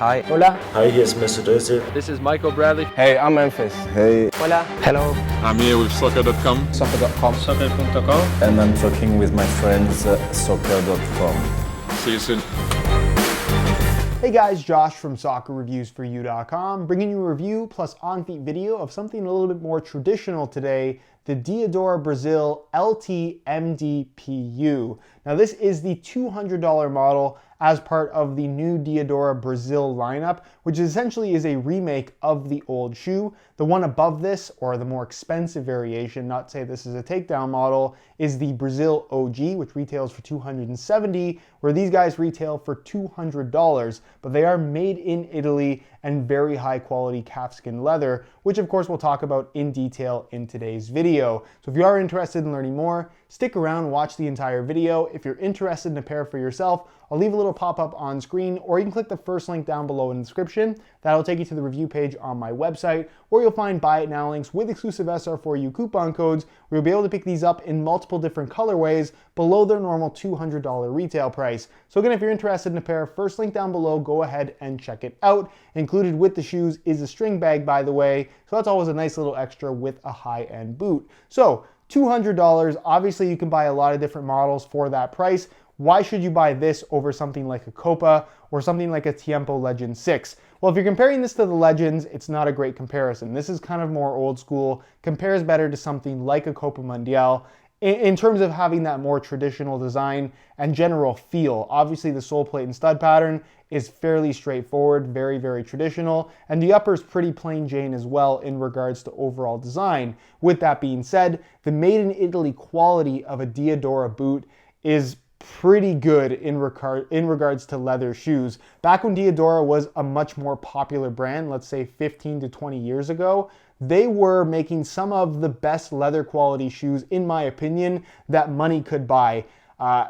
Hi. Hola. Hi, hier ist Mr. Döse. This is Michael Bradley. Hey, I'm Memphis. Hey. Hola. Hello. I'm here with soccer.com. Soccer.com. Soccer.com. And I'm talking with my friends soccer.com. See you soon. Hey guys, Josh from soccerreviewsforyou.com, bringing you a review plus on-feet video of something a little bit more traditional today, the Diadora Brasil LT MDPU. Now this is the $200 model as part of the new Diadora Brasil lineup, which essentially is a remake of the old shoe. The one above this, or the more expensive variation, not to say this is a takedown model, is the Brasil OG, which retails for $270, where these guys retail for $200, but they are made in Italy and very high quality calfskin leather, which of course we'll talk about in detail in today's video. So if you are interested in learning more, stick around, watch the entire video. If you're interested in a pair for yourself, I'll leave a little pop-up on screen, or you can click the first link down below in the description. That'll take you to the review page on my website, where you'll find buy it now links with exclusive SR4U coupon codes, where you'll be able to pick these up in multiple different colorways below their normal $200 retail price. So again, if you're interested in a pair, first link down below, go ahead and check it out. Included with the shoes is a string bag, by the way, so that's always a nice little extra with a high-end boot. So $200, obviously you can buy a lot of different models for that price. Why should you buy this over something like a Copa or something like a Tiempo Legend 6? Well, if you're comparing this to the Legends, it's not a great comparison. This is kind of more old school, compares better to something like a Copa Mundial in terms of having that more traditional design and general feel. Obviously the sole plate and stud pattern is fairly straightforward, very, very traditional, and the upper is pretty plain Jane as well in regards to overall design. With that being said, the made in Italy quality of a Diadora boot is pretty good in regards to leather shoes. Back when Diadora was a much more popular brand, let's say 15 to 20 years ago, they were making some of the best leather quality shoes, in my opinion, that money could buy.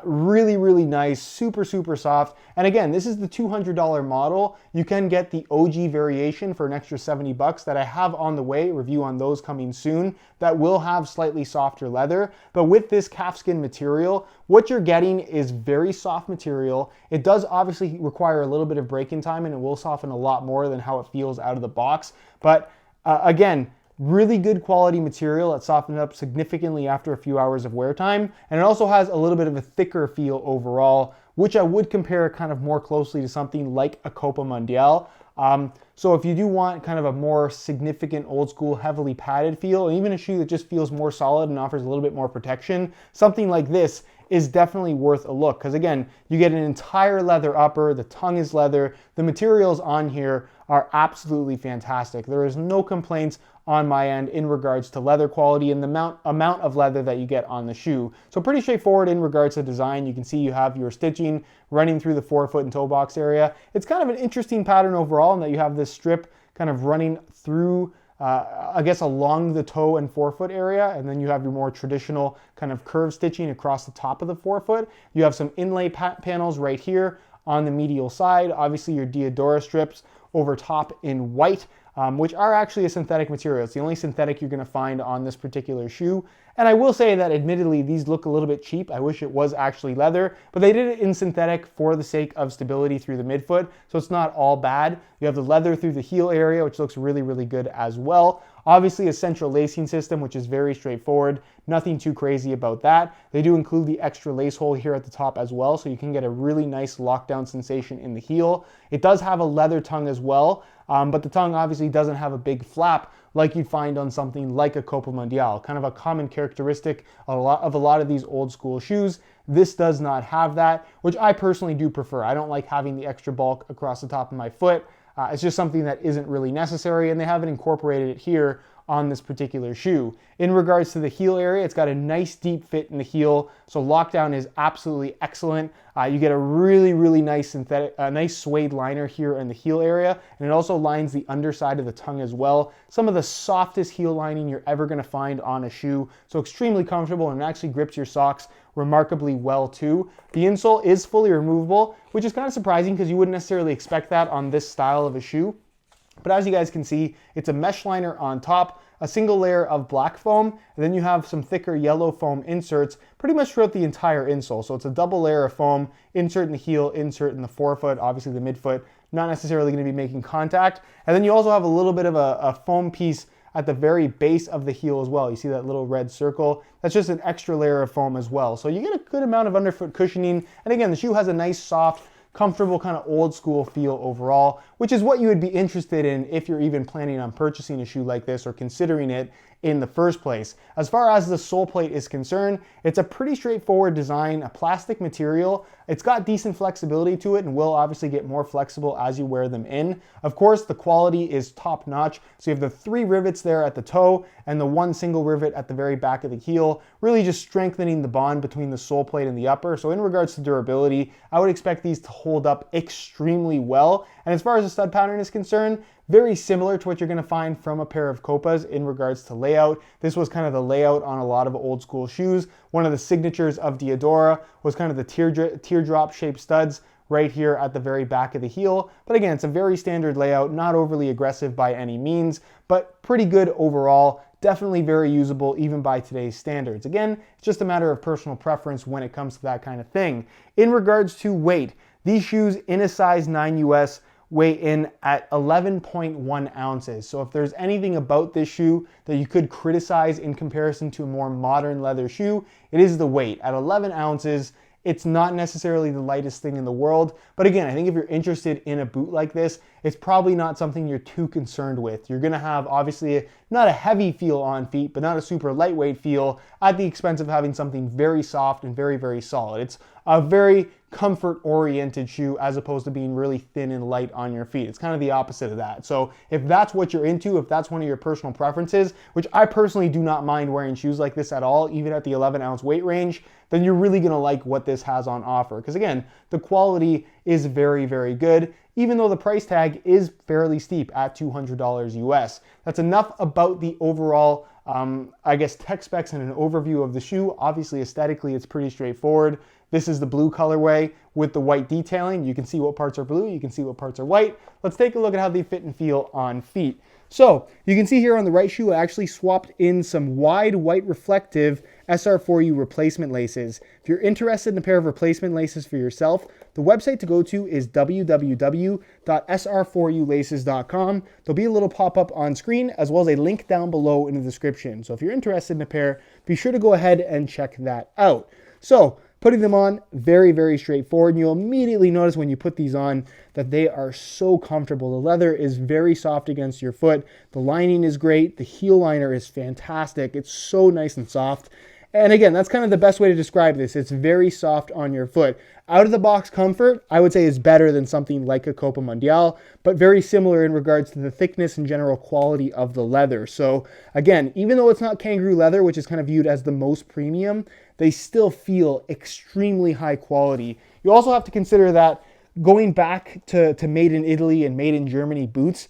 Really, really nice, super, super soft. And again, this is the $200 model. You can get the OG variation for an extra $70 that I have on the way, review on those coming soon, that will have slightly softer leather. But with this calfskin material, what you're getting is very soft material. It does obviously require a little bit of break-in time, and it will soften a lot more than how it feels out of the box. But again, really good quality material that softened up significantly after a few hours of wear time. And it also has a little bit of a thicker feel overall, which I would compare kind of more closely to something like a Copa Mundial. So if you do want kind of a more significant old school, heavily padded feel, and even a shoe that just feels more solid and offers a little bit more protection, something like this is definitely worth a look. Because again, you get an entire leather upper, the tongue is leather, the materials on here are absolutely fantastic. There is no complaints on my end in regards to leather quality and the amount of leather that you get on the shoe. So pretty straightforward in regards to design. You can see you have your stitching running through the forefoot and toe box area. It's kind of an interesting pattern overall in that you have this strip kind of running through I guess along the toe and forefoot area, and then you have your more traditional kind of curved stitching across the top of the forefoot. You have some inlay panels right here on the medial side. Obviously your Diadora strips over top in white, which are actually a synthetic material. It's the only synthetic you're gonna find on this particular shoe. And I will say that admittedly, these look a little bit cheap. I wish it was actually leather, but they did it in synthetic for the sake of stability through the midfoot, so it's not all bad. You have the leather through the heel area, which looks really, really good as well. Obviously a central lacing system, which is very straightforward. Nothing too crazy about that. They do include the extra lace hole here at the top as well, so you can get a really nice lockdown sensation in the heel. It does have a leather tongue as well, but the tongue obviously doesn't have a big flap like you'd find on something like a Copa Mundial. Kind of a common characteristic of a lot of these old school shoes. This does not have that, which I personally do prefer. I don't like having the extra bulk across the top of my foot. It's just something that isn't really necessary, and they haven't incorporated it here on this particular shoe. In regards to the heel area, it's got a nice deep fit in the heel, so lockdown is absolutely excellent. You get a really, really nice synthetic, nice suede liner here in the heel area, and it also lines the underside of the tongue as well. Some of the softest heel lining you're ever gonna find on a shoe, so extremely comfortable, and it actually grips your socks remarkably well too. The insole is fully removable, which is kind of surprising because you wouldn't necessarily expect that on this style of a shoe. But as you guys can see, it's a mesh liner on top, a single layer of black foam, and then you have some thicker yellow foam inserts pretty much throughout the entire insole. So it's a double layer of foam, insert in the heel, insert in the forefoot, obviously the midfoot, not necessarily going to be making contact. And then you also have a little bit of a foam piece at the very base of the heel as well. You see that little red circle? That's just an extra layer of foam as well. So you get a good amount of underfoot cushioning. And again, the shoe has a nice, soft, comfortable kind of old school feel overall, which is what you would be interested in if you're even planning on purchasing a shoe like this or considering it in the first place. As far as the sole plate is concerned, it's a pretty straightforward design, a plastic material. It's got decent flexibility to it and will obviously get more flexible as you wear them in. Of course, the quality is top notch. So you have the 3 rivets there at the toe and the 1 single rivet at the very back of the heel, really just strengthening the bond between the sole plate and the upper. So in regards to durability, I would expect these to hold up extremely well. And as far as the stud pattern is concerned, very similar to what you're going to find from a pair of Copas in regards to layout. This was kind of the layout on a lot of old school shoes. One of the signatures of Diadora was kind of the teardrop shaped studs right here at the very back of the heel. But again, it's a very standard layout, not overly aggressive by any means, but pretty good overall. Definitely very usable even by today's standards. Again, it's just a matter of personal preference when it comes to that kind of thing. In regards to weight, these shoes in a size 9 US weigh in at 11.1 ounces. So if there's anything about this shoe that you could criticize in comparison to a more modern leather shoe, it is the weight. At 11 ounces, it's not necessarily the lightest thing in the world. But again, I think if you're interested in a boot like this, it's probably not something you're too concerned with. You're gonna have obviously not a heavy feel on feet, but not a super lightweight feel at the expense of having something very soft and very, very solid. It's a very comfort-oriented shoe as opposed to being really thin and light on your feet. It's kind of the opposite of that. So if that's what you're into, if that's one of your personal preferences, which I personally do not mind wearing shoes like this at all, even at the 11-ounce weight range, then you're really gonna like what this has on offer. Because again, the quality is very, very good, even though the price tag is fairly steep at $200 US. That's enough about the overall I guess tech specs and an overview of the shoe. Obviously aesthetically it's pretty straightforward. This is the blue colorway with the white detailing. You can see what parts are blue, you can see what parts are white. Let's take a look at how they fit and feel on feet. So you can see here on the right shoe, I actually swapped in some wide white reflective SR4U replacement laces. If you're interested in a pair of replacement laces for yourself, the website to go to is www.sr4ulaces.com. There'll be a little pop-up on screen as well as a link down below in the description. So if you're interested in a pair, be sure to go ahead and check that out. So putting them on, very, very straightforward. And you'll immediately notice when you put these on that they are so comfortable. The leather is very soft against your foot. The lining is great. The heel liner is fantastic. It's so nice and soft. And again, that's kind of the best way to describe this. It's very soft on your foot. Out of the box comfort, I would say is better than something like a Copa Mundial, but very similar in regards to the thickness and general quality of the leather. So again, even though it's not kangaroo leather, which is kind of viewed as the most premium, they still feel extremely high quality. You also have to consider that going back to made in Italy and made in Germany boots,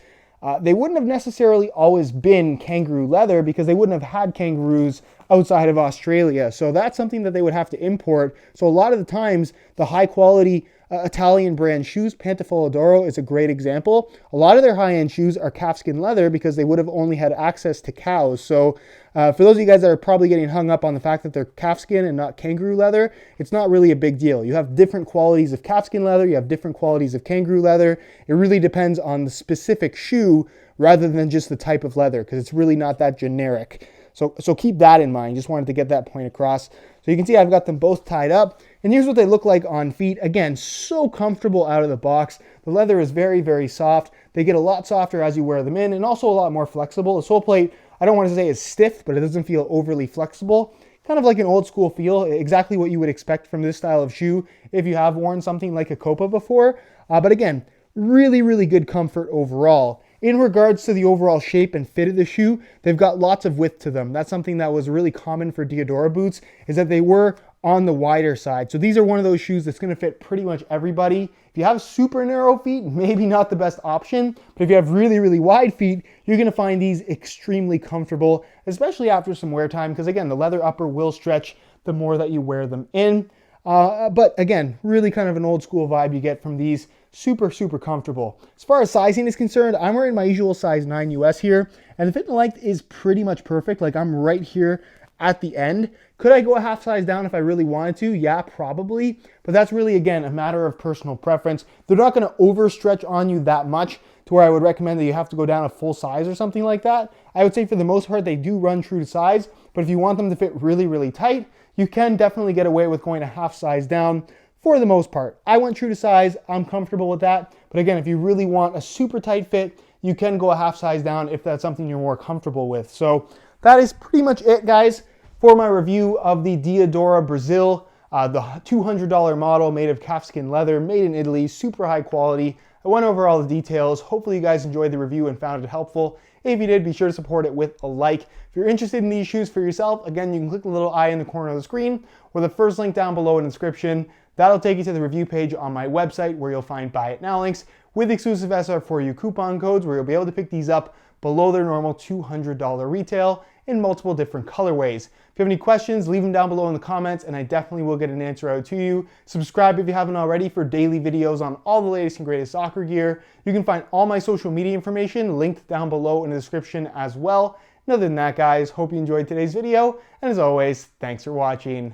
they wouldn't have necessarily always been kangaroo leather because they wouldn't have had kangaroos outside of Australia. So that's something that they would have to import. So a lot of the times, the high quality Italian brand shoes, Pantafoladoro is a great example. A lot of their high-end shoes are calfskin leather because they would have only had access to cows. So for those of you guys that are probably getting hung up on the fact that they're calfskin and not kangaroo leather, it's not really a big deal. You have different qualities of calfskin leather, you have different qualities of kangaroo leather. It really depends on the specific shoe rather than just the type of leather because it's really not that generic. So keep that in mind. Just wanted to get that point across. So you can see I've got them both tied up. And here's what they look like on feet. Again, so comfortable out of the box. The leather is very, very soft. They get a lot softer as you wear them in and also a lot more flexible. The sole plate, I don't want to say is stiff, but it doesn't feel overly flexible. Kind of like an old school feel, exactly what you would expect from this style of shoe if you have worn something like a Copa before. But again, really, really good comfort overall. In regards to the overall shape and fit of the shoe, they've got lots of width to them. That's something that was really common for Diadora boots, is that they were on the wider side. So these are one of those shoes that's gonna fit pretty much everybody. If you have super narrow feet, maybe not the best option, but if you have really, really wide feet, you're gonna find these extremely comfortable, especially after some wear time, because again, the leather upper will stretch the more that you wear them in. But again, really kind of an old school vibe you get from these. Super, super comfortable. As far as sizing is concerned, I'm wearing my usual size 9 US here, and the fit and length is pretty much perfect. Like I'm right here at the end. Could I go a half size down if I really wanted to? Yeah, probably. But that's really, again, a matter of personal preference. They're not going to overstretch on you that much to where I would recommend that you have to go down a full size or something like that. I would say for the most part, they do run true to size. But if you want them to fit really, really tight, you can definitely get away with going a half size down for the most part. I went true to size. I'm comfortable with that. But again, if you really want a super tight fit, you can go a half size down if that's something you're more comfortable with. So that is pretty much it, guys, for my review of the Diadora Brasil, the $200 model made of calfskin leather, made in Italy, super high quality. I went over all the details. Hopefully you guys enjoyed the review and found it helpful. If you did, be sure to support it with a like. If you're interested in these shoes for yourself, again, you can click the little eye in the corner of the screen or the first link down below in the description. That'll take you to the review page on my website where you'll find Buy It Now links with exclusive SR4U coupon codes where you'll be able to pick these up below their normal $200 retail in multiple different colorways. If you have any questions, leave them down below in the comments and I definitely will get an answer out to you. Subscribe if you haven't already for daily videos on all the latest and greatest soccer gear. You can find all my social media information linked down below in the description as well. And other than that, guys, hope you enjoyed today's video, and as always, thanks for watching.